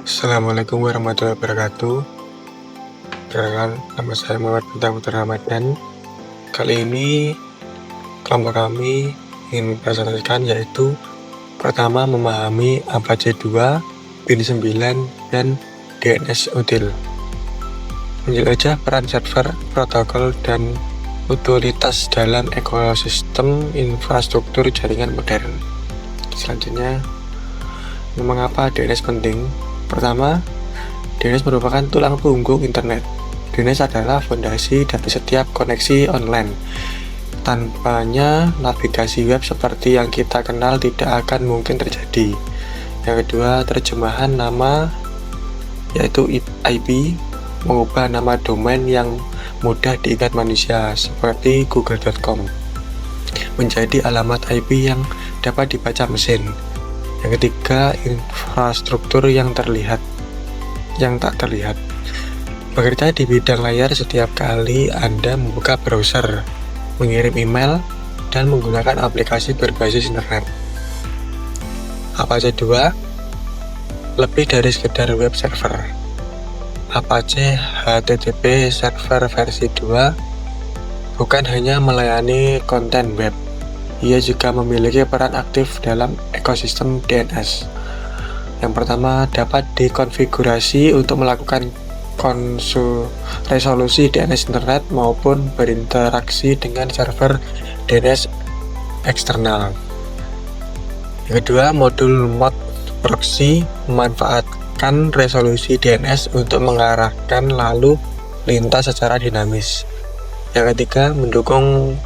Assalamualaikum warahmatullahi wabarakatuh. Perkenalkan, nama saya Muhammad Bintang Putra Ramadan. Kali ini kelompok kami ingin mempresentasikan yaitu pertama memahami Apache 2, PIN 9, dan DNS util. Menjelajah peran server, protokol, dan utilitas dalam ekosistem infrastruktur jaringan modern. Selanjutnya, mengapa DNS penting? Pertama, DNS merupakan tulang punggung internet. DNS adalah fondasi dari setiap koneksi online. Tanpanya, navigasi web seperti yang kita kenal tidak akan mungkin terjadi. Yang kedua, terjemahan nama yaitu IP mengubah nama domain yang mudah diingat manusia seperti google.com menjadi alamat IP yang dapat dibaca mesin. Yang ketiga, infrastruktur yang tak terlihat. Bekerja di bidang layar setiap kali Anda membuka browser, mengirim email, dan menggunakan aplikasi berbasis internet. Apache 2 lebih dari sekedar web server. Apache HTTP server versi 2 bukan hanya melayani konten web. Ia juga memiliki peran aktif dalam ekosistem DNS. Yang pertama, dapat dikonfigurasi untuk melakukan resolusi DNS internet maupun berinteraksi dengan server DNS eksternal. Yang kedua, modul mod proxy memanfaatkan resolusi DNS untuk mengarahkan lalu lintas secara dinamis. Yang ketiga, mendukung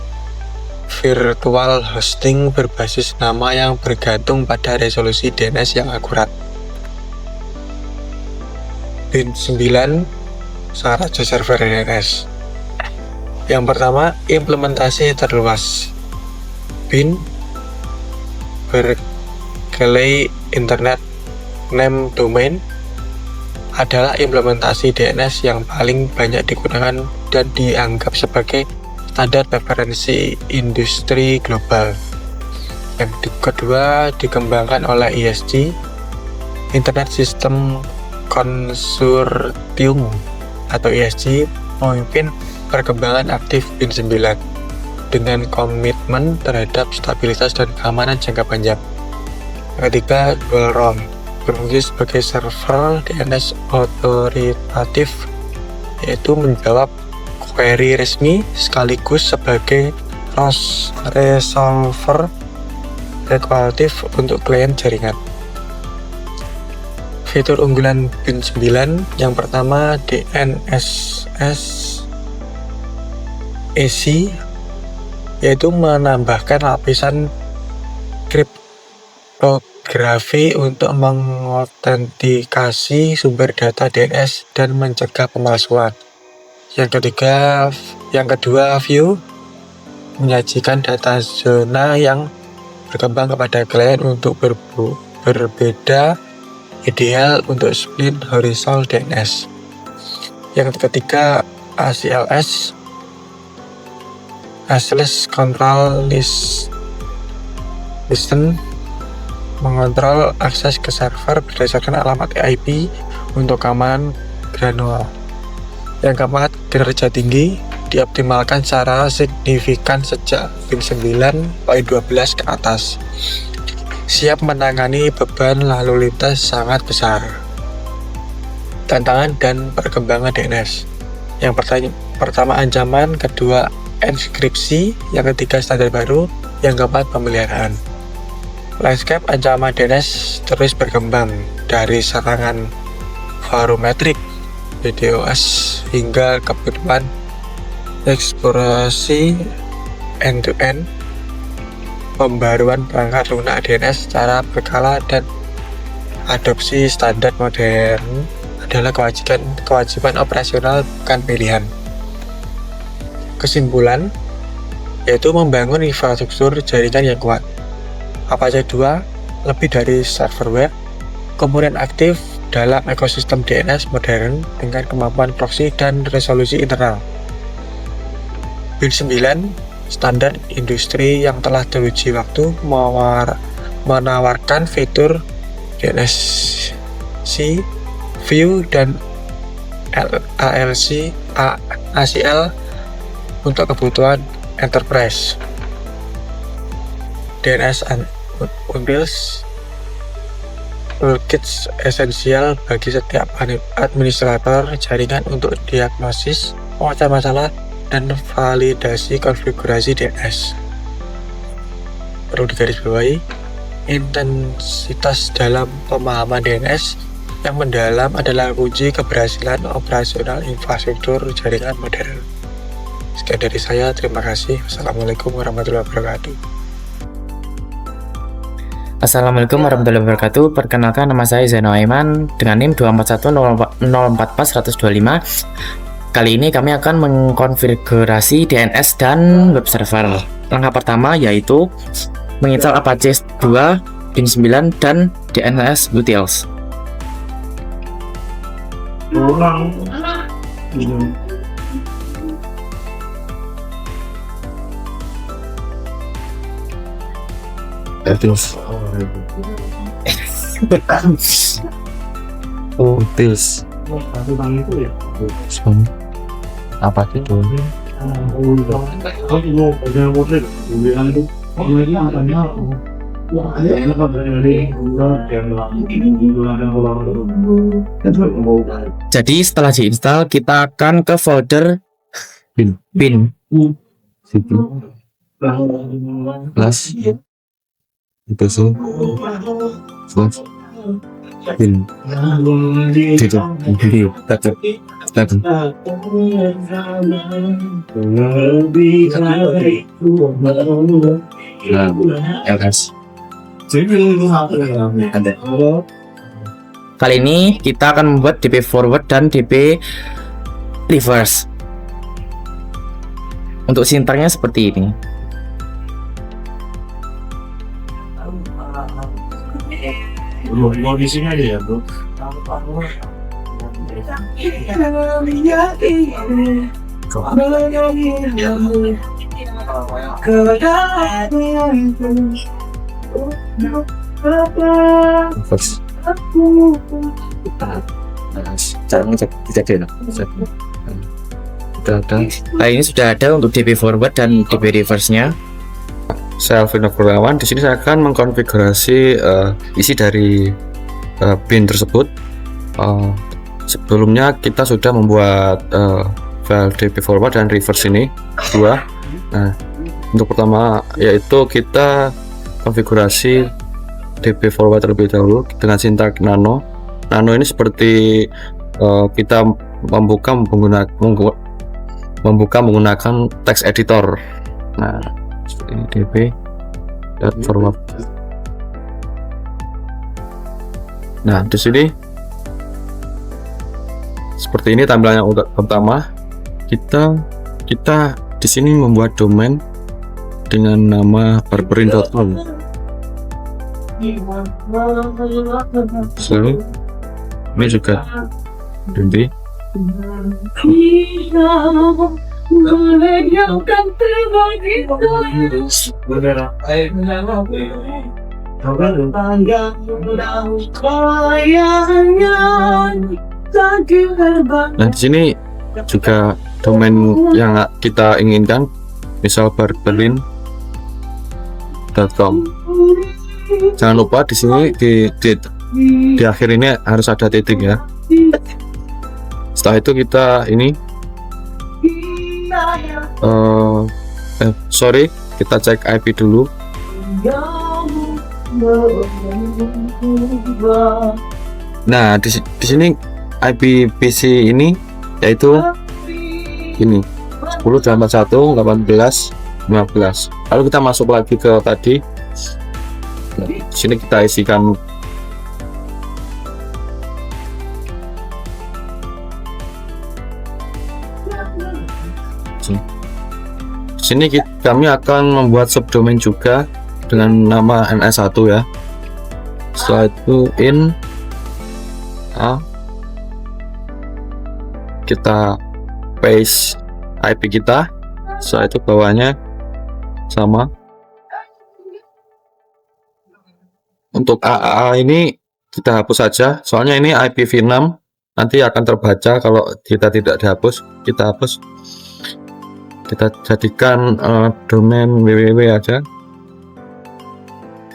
virtual hosting berbasis nama yang bergantung pada resolusi DNS yang akurat. PIN 9 syarat server DNS. Yang pertama, implementasi terluas. PIN Berkeley Internet Name Domain adalah implementasi DNS yang paling banyak digunakan dan dianggap sebagai standar preferensi industri global. Yang kedua, dikembangkan oleh ISC, Internet System Consortium atau ISC, memimpin perkembangan aktif PIN 9 dengan komitmen terhadap stabilitas dan keamanan jangka panjang. Yang ketiga, dual role, berfungsi sebagai server DNS otoritatif, yaitu menjawab query resmi sekaligus sebagai resolver regulatif untuk klien jaringan. Fitur unggulan PIN 9 yang pertama, DNSS EC, yaitu menambahkan lapisan kriptografi untuk mengautentikasi sumber data DNS dan mencegah pemalsuan. Yang kedua, view menyajikan data zona yang berkembang kepada klien untuk berbeda, ideal untuk split horizontal DNS. Yang ketiga, ACLS Access Control Listen mengontrol akses ke server berdasarkan alamat IP untuk keamanan granular. Yang keempat, kinerja tinggi dioptimalkan secara signifikan sejak PIN 9.12 ke atas. Siap menangani beban lalu lintas sangat besar. Tantangan dan perkembangan DNS. Yang pertama ancaman, kedua enkripsi, yang ketiga standar baru, yang keempat pemeliharaan. Landscape ancaman DNS terus berkembang dari serangan volumetrik DDoS hingga kebutuhan eksplorasi end-to-end. Pembaruan perangkat lunak DNS secara berkala dan adopsi standar modern adalah kewajiban operasional, bukan pilihan. Kesimpulan, yaitu membangun infrastruktur jaringan yang kuat. Apache 2 lebih dari server web, komponen aktif dalam ekosistem DNS modern dengan kemampuan proxy dan resolusi internal. PIN 9 standar industri yang telah teruji waktu menawarkan fitur DNS View dan ACL untuk kebutuhan enterprise. DNS Unpils toolkits esensial bagi setiap administrator jaringan untuk diagnosis memecah masalah dan validasi konfigurasi DNS. Perlu digarisbawahi, intensitas dalam pemahaman DNS yang mendalam adalah kunci keberhasilan operasional infrastruktur jaringan modern. Sekian dari saya, terima kasih. Wassalamualaikum warahmatullahi wabarakatuh. Assalamualaikum warahmatullahi wabarakatuh. Perkenalkan, nama saya Zainal Aiman dengan NIM 241044125. Kali ini kami akan mengkonfigurasi DNS dan web server. Langkah pertama yaitu menginstal Apache 2, bin 9 dan DNS utils. Utils. Utils. Apa itu? Jadi setelah diinstal, kita akan ke folder bin. Plus itu sih bin itu LS. Kali ini kita akan membuat DP forward dan DP reverse. Untuk sintaknya seperti ini. Mau di sini aja ya, bro. Caranya tidak ada. Nah, ini sudah ada untuk DP forward dan DP reverse-nya. Saya Alvin Kurniawan. Di sini saya akan mengkonfigurasi isi dari bin tersebut. Sebelumnya kita sudah membuat file DP forward dan reverse ini dua. Nah, untuk pertama yaitu kita konfigurasi DP forward terlebih dahulu dengan sintak nano. Nano ini seperti kita membuka menggunakan text editor. Nah, seperti ini DP dan forward. Nah, di sini seperti ini tampilannya pertama. Kita di sini membuat domain dengan nama barberin.com. So, ini juga nanti nah di sini juga domain yang kita inginkan, misal barberin.com. Jangan lupa di sini di akhir ini harus ada titik ya. Setelah itu kita ini kita cek IP dulu. Nah, di sini IP PC ini yaitu ini 10.81.18.15. Lalu kita masuk lagi ke tadi. Nah, di sini kita isikan di sini kami akan membuat subdomain juga dengan nama NS1 ya. Setelah itu kita paste IP kita. Setelah itu bawahnya sama. Untuk AAA ini kita hapus saja, soalnya ini IPv6 nanti akan terbaca. Kalau kita tidak dihapus, kita hapus, kita jadikan domain www aja.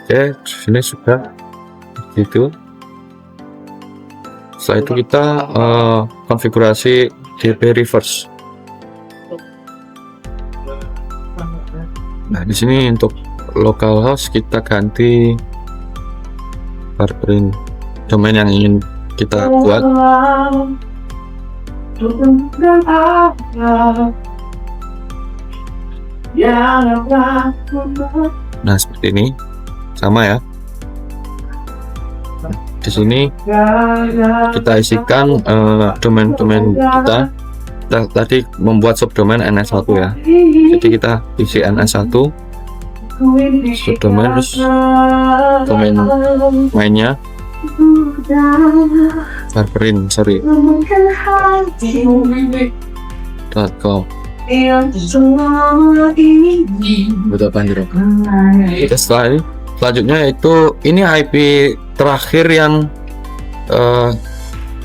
Oke, sini sudah gitu. Setelah itu kita konfigurasi DB reverse. Nah, di sini untuk localhost kita ganti Barberin, domain yang ingin kita buat. Nah, seperti ini, sama ya. Di sini kita isikan domain-domain kita. Kita tadi membuat subdomain NS1 ya, jadi kita isi NS1 subdomain, terus domain mainnya barberin.com. Betul Panjero. Setelah ini, selanjutnya itu ini IP terakhir yang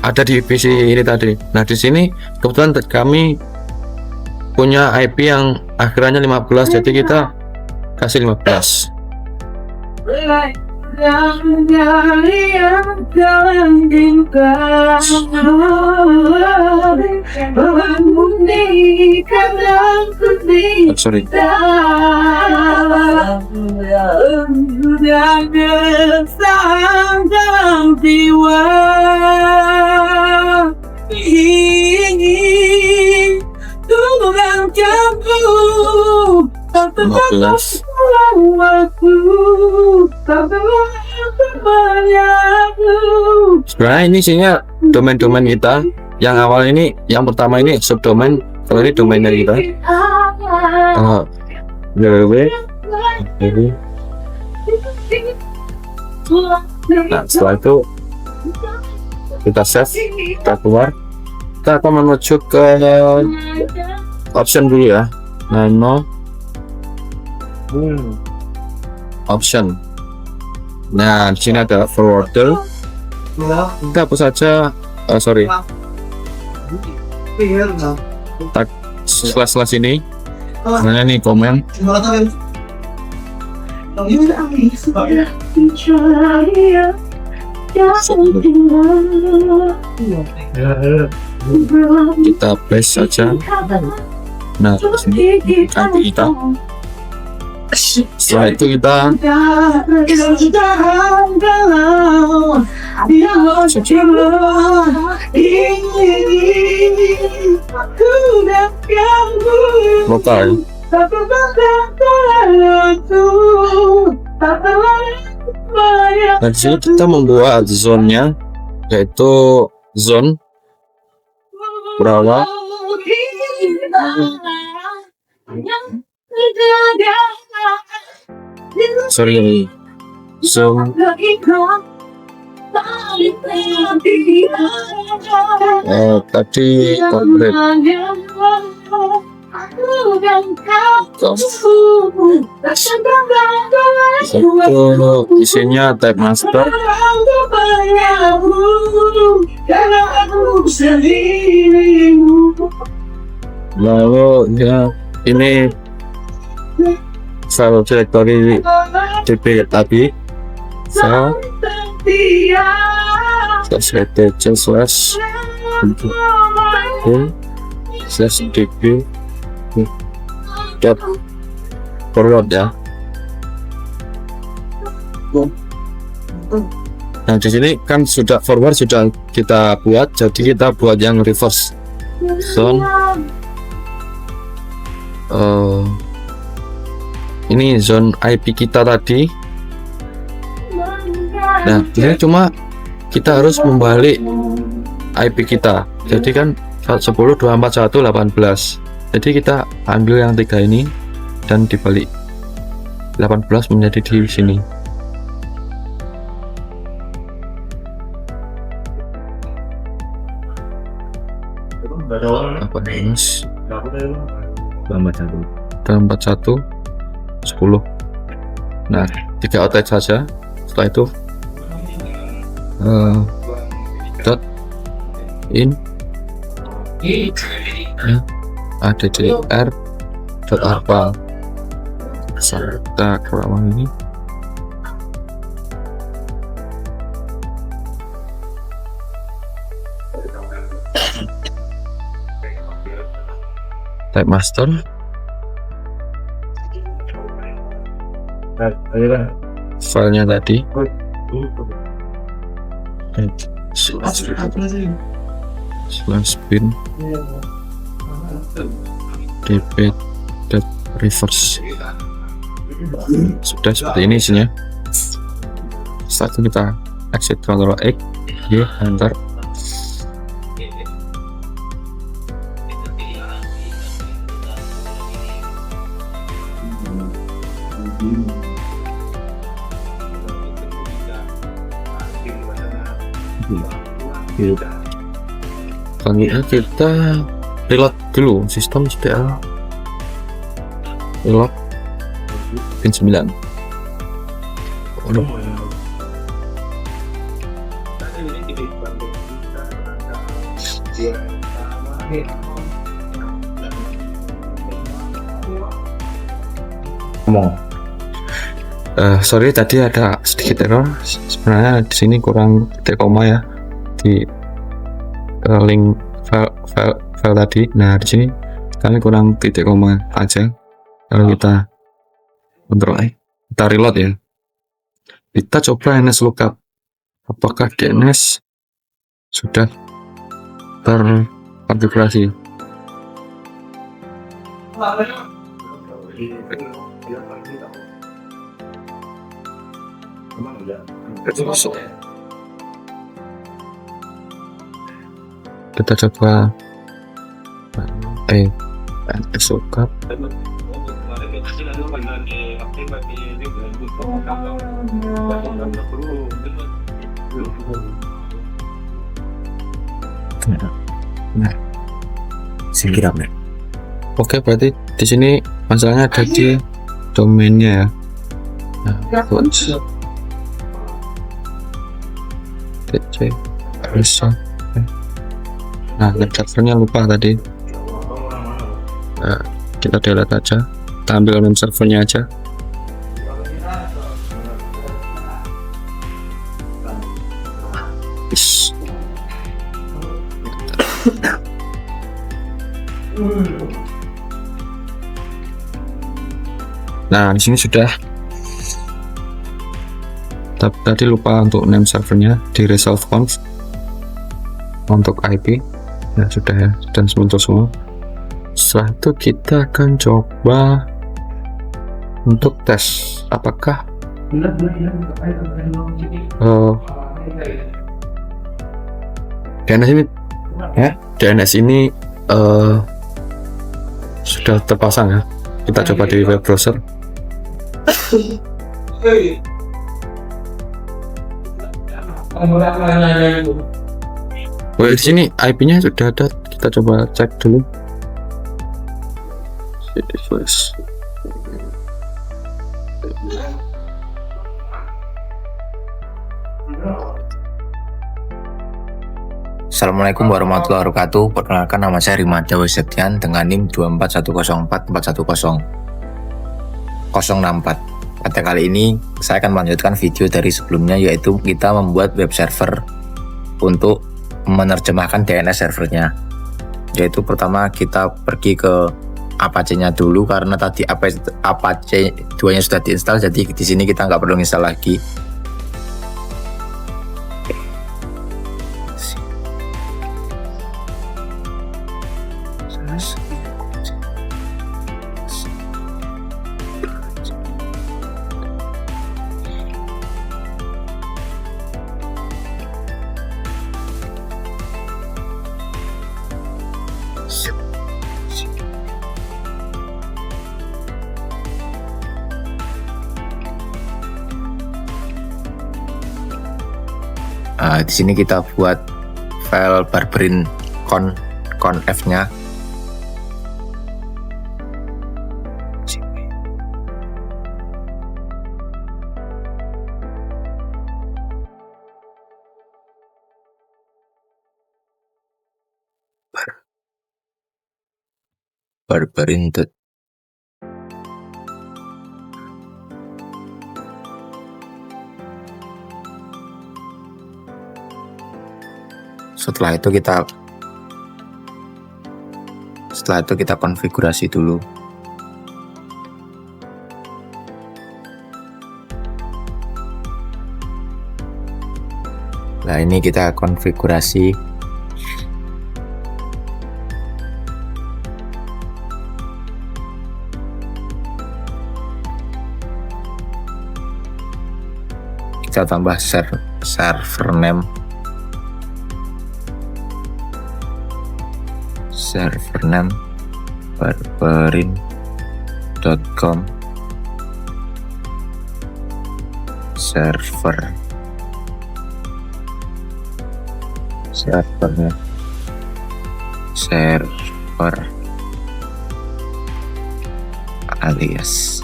ada di PC ini tadi. Nah, di sini kebetulan kami punya IP yang akhirannya 15, jadi kita kasih 15. Sorry. Sebenarnya ini isinya domain-domain kita. Yang awal ini, yang pertama ini subdomain, kalau ini domainnya kita. www. Nah, setelah itu kita save, kita keluar, kita akan menuju ke option dulu ya. Nano option. Nah, di sini ada forwarder. Kita hapus saja, sorry, tag slash ini. Mana nih komen? Kita paste saja. Nah, sini ganti kita. Setelah itu kita lokal. Nah, di sini kita membuat zone-nya, yaitu zone berapa? Sorry, zone tadi corporate. Itu isinya type master. Lalu ya, ini file directory db tadi, file /db dot forward ya. Nah, di sini kan sudah forward sudah kita buat, jadi kita buat yang reverse zone. Ini zone IP kita tadi. Nah, ini cuma kita harus membalik IP kita. Jadi kan 10.241.18. Jadi kita ambil yang 3 ini dan dibalik 18 menjadi di sini. Apa minus 241 10. Nah, 3 outage saja. Setelah itu dot in ya, addr.arpa. Kita ke ruang ini. Type master. Filenya tadi. Slash bin dp.reverse. Sudah seperti ini isinya. Setelah itu kita exit Ctrl X, Y, enter. Selanjutnya kita reload dulu sistem. Sudah reload pin 9. Sorry tadi ada sedikit error. Sebenarnya di sini kurang titik koma ya di link file tadi. Nah di sini kami kurang titik koma aja. Kalau kita kita reload ya, kita coba NS lookup apakah DNS sudah terkonfigurasi. Kita coba NS lookup. Oke, berarti di sini masalahnya ada di domainnya ya. Nah, servernya lupa tadi. Nah, kita delete aja. Kita ambil name servernya aja. Nah, di sini sudah. Tadi lupa untuk name servernya di resolve conf untuk IP. Ya sudah ya, dan muncul semua. Setelah itu kita akan coba untuk tes apakah DNS ini DNS ini sudah terpasang ya. Kita coba di web browser. Oh, di sini IP-nya sudah ada. Kita coba cek dulu. Assalamualaikum warahmatullahi wabarakatuh. Perkenalkan, nama saya Rimada Wesetian dengan NIM 24104411064. Pada kali ini saya akan melanjutkan video dari sebelumnya, yaitu kita membuat web server untuk menerjemahkan DNS servernya. Yaitu pertama kita pergi ke Apache-nya dulu, karena tadi Apache 2-nya sudah diinstal, jadi di sini kita nggak perlu install lagi. Di sini kita buat file barberin conf-nya. barbarin. Setelah itu kita konfigurasi dulu. Nah, ini kita konfigurasi. Kita tambah server name. barbarin.com server alias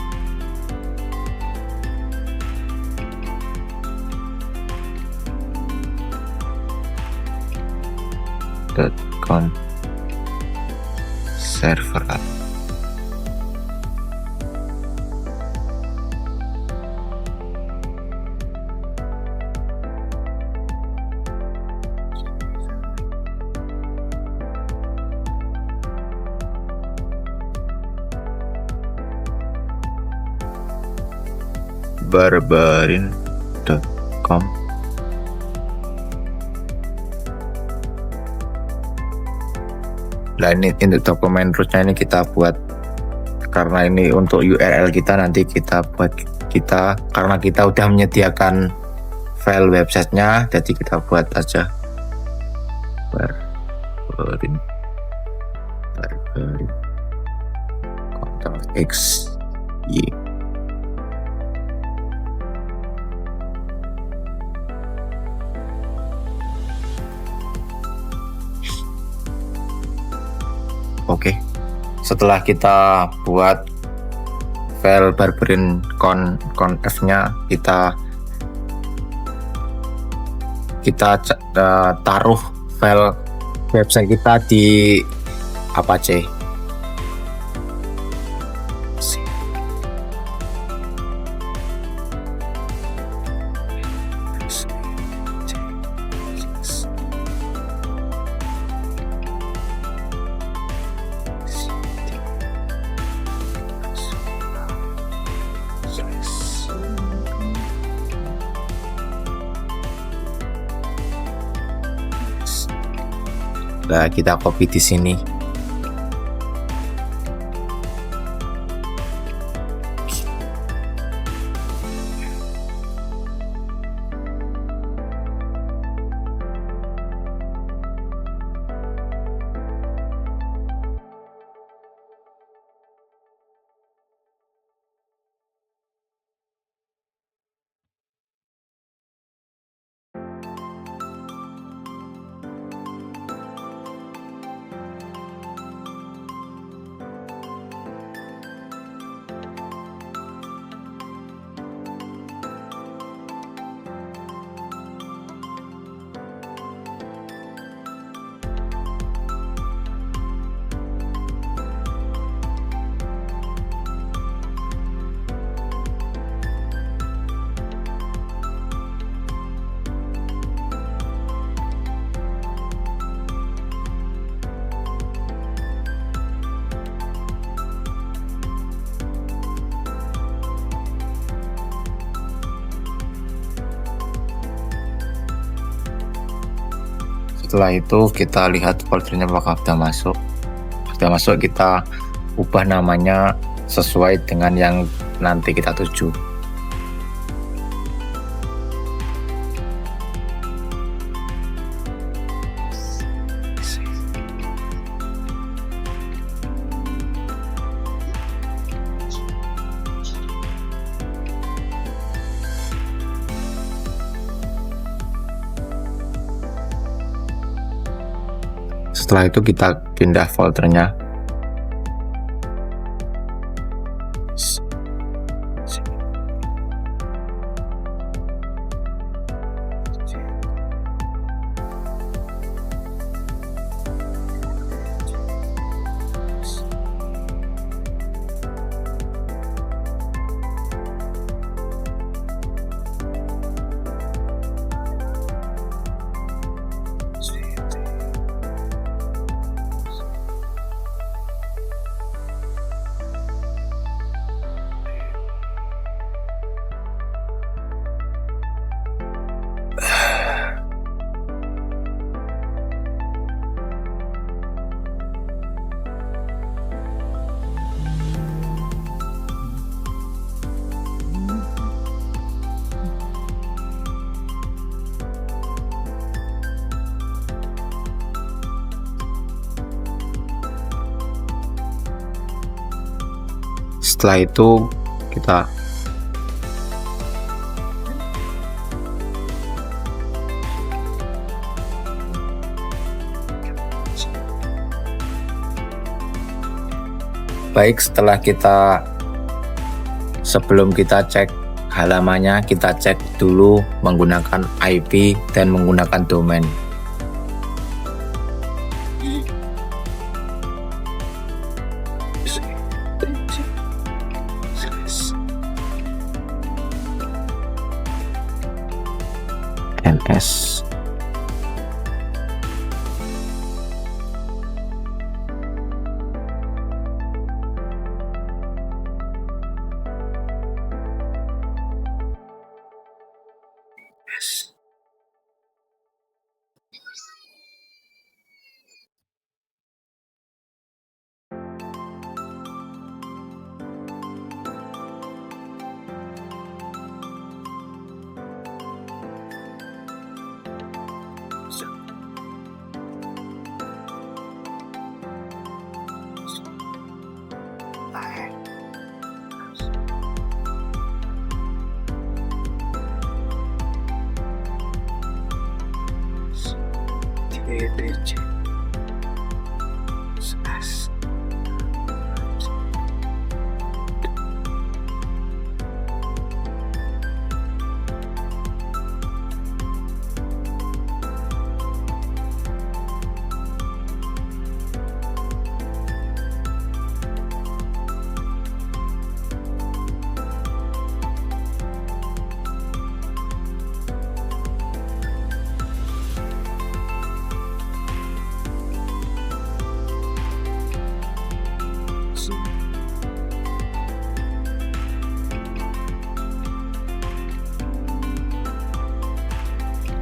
.com server barbarin.com. Nah, ini untuk dokumen rootnya ini kita buat, karena ini untuk URL kita nanti kita buat karena kita udah menyediakan file websitenya, jadi kita buat aja barbarin Ctrl X Y. Oke, setelah kita buat file barbarin conf-nya, kita taruh file website kita di Apache. Nah, kita copy di sini. Setelah itu kita lihat foldernya apakah sudah masuk. Sudah masuk, kita ubah namanya sesuai dengan yang nanti kita tuju. Setelah itu kita pindah foldernya. Setelah itu kita sebelum kita cek halamannya, kita cek dulu menggunakan IP dan menggunakan domain. NS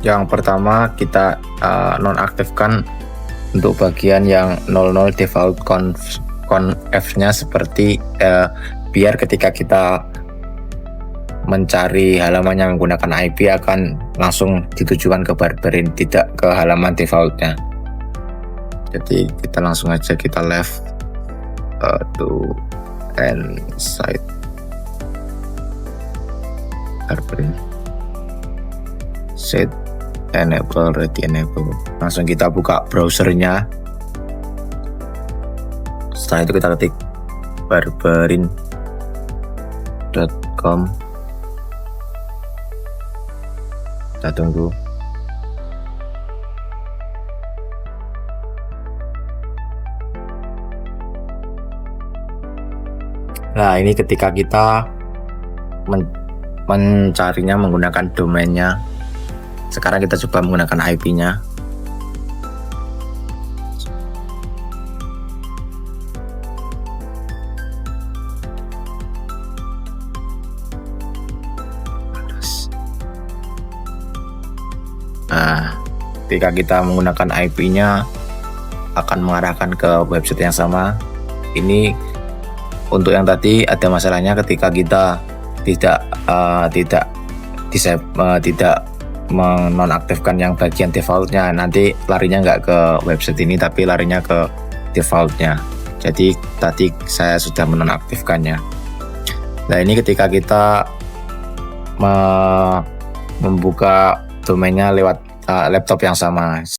yang pertama kita nonaktifkan untuk bagian yang 00 default conf-nya seperti biar ketika kita mencari halaman yang menggunakan IP akan langsung ditujukan ke Barberin, tidak ke halaman defaultnya. Jadi kita langsung aja kita left to end site Barberin, set enable, ready enable. Langsung kita buka browsernya. Setelah itu kita ketik barberin.com. Kita tunggu. Nah, ini ketika kita mencarinya menggunakan domainnya. Sekarang kita coba menggunakan IP-nya. Nah, ketika kita menggunakan IP-nya akan mengarahkan ke website yang sama. Ini untuk yang tadi ada masalahnya ketika kita tidak menonaktifkan yang bagian defaultnya, nanti larinya nggak ke website ini tapi larinya ke defaultnya. Jadi tadi saya sudah menonaktifkannya. Nah, ini ketika kita membuka domainnya lewat laptop yang sama.